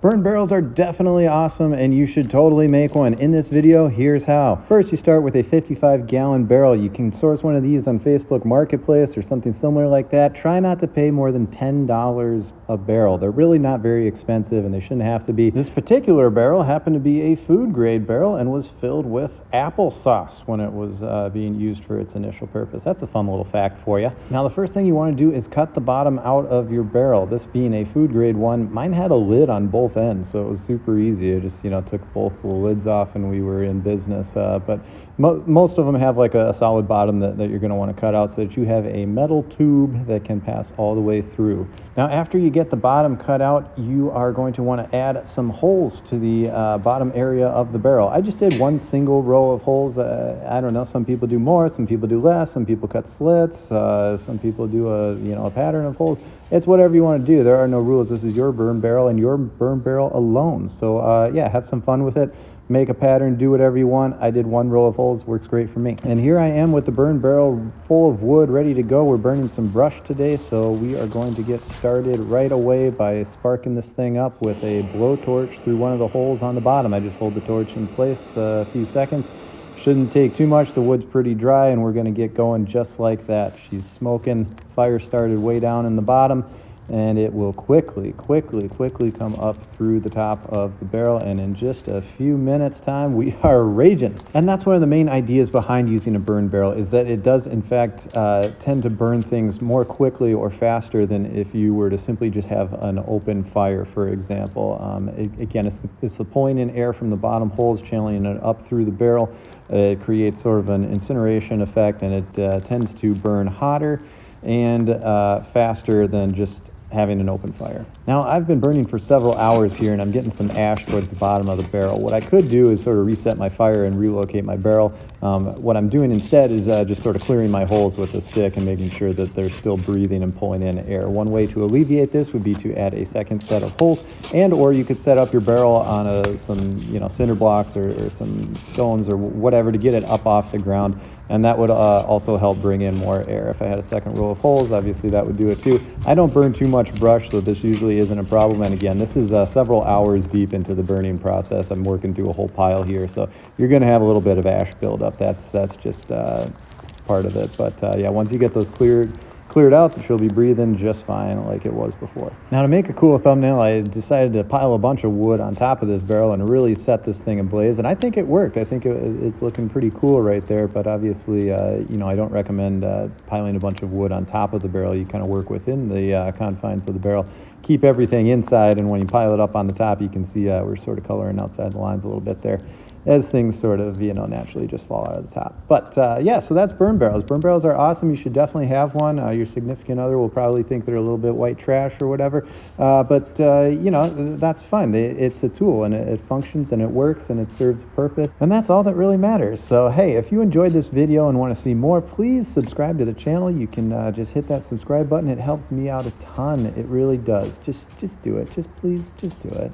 Burn barrels are definitely awesome and you should totally make one. In this video, here's how. First, you start with a 55-gallon barrel. You can source one of these on Facebook Marketplace or something similar like that. Try not to pay more than $10 a barrel. They're really not very expensive and they shouldn't have to be. This particular barrel happened to be a food grade barrel and was filled with applesauce when it was being used for its initial purpose. That's a fun little fact for you. Now, the first thing you want to do is cut the bottom out of your barrel. This being a food grade one, mine had a lid on both ends, so it was super easy. I just took both the lids off and we were in business. But most of them have like a solid bottom that you're going to want to cut out so that you have a metal tube that can pass all the way through. Now, after you get the bottom cut out, you are going to want to add some holes to the bottom area of the barrel. I just did one single row of holes. I don't know, some people do more, some people do less, some people cut slits, some people do a pattern of holes. It's whatever you want to do. There are no rules. This is your burn barrel and your burn barrel alone. So yeah, have some fun with it. Make a pattern, do whatever you want. I did one row of holes, works great for me. And here I am with the burn barrel full of wood, ready to go. We're burning some brush today, so we are going to get started right away by sparking this thing up with a blowtorch through one of the holes on the bottom. I just hold the torch in place a few seconds. Shouldn't take too much. The wood's pretty dry and we're going to get going just like that. She's smoking. Fire started way down in the bottom and it will quickly come up through the top of the barrel, and in just a few minutes time we are raging. And that's one of the main ideas behind using a burn barrel, is that it does in fact tend to burn things more quickly or faster than if you were to simply just have an open fire, for example. Again, it's the pulling in air from the bottom holes, channeling it up through the barrel. It creates sort of an incineration effect, and it tends to burn hotter and faster than just having an open fire. Now, I've been burning for several hours here and I'm getting some ash towards the bottom of the barrel. What I could do is sort of reset my fire and relocate my barrel. What I'm doing instead is just sort of clearing my holes with a stick and making sure that they're still breathing and pulling in air. One way to alleviate this would be to add a second set of holes, and or you could set up your barrel on some cinder blocks or some stones or whatever to get it up off the ground. And that would also help bring in more air. If I had a second row of holes, obviously that would do it too. I don't burn too much brush, so this usually isn't a problem. And again, this is several hours deep into the burning process. I'm working through a whole pile here, so you're going to have a little bit of ash buildup. That's just part of it. But yeah, once you get those cleared out, she'll be breathing just fine like it was before. Now, to make a cool thumbnail, I decided to pile a bunch of wood on top of this barrel and really set this thing ablaze, and I think it worked. I think it's looking pretty cool right there, but obviously I don't recommend piling a bunch of wood on top of the barrel. You kind of work within the confines of the barrel, keep everything inside, and when you pile it up on the top, you can see we're sort of coloring outside the lines a little bit there, as things sort of, naturally just fall out of the top. But yeah, so that's burn barrels. Burn barrels are awesome. You should definitely have one. Your significant other will probably think they're a little bit white trash or whatever. But that's fine. It's a tool and it functions and it works and it serves a purpose. And that's all that really matters. So, hey, if you enjoyed this video and want to see more, please subscribe to the channel. You can just hit that subscribe button. It helps me out a ton. It really does. Just do it. Just please, just do it.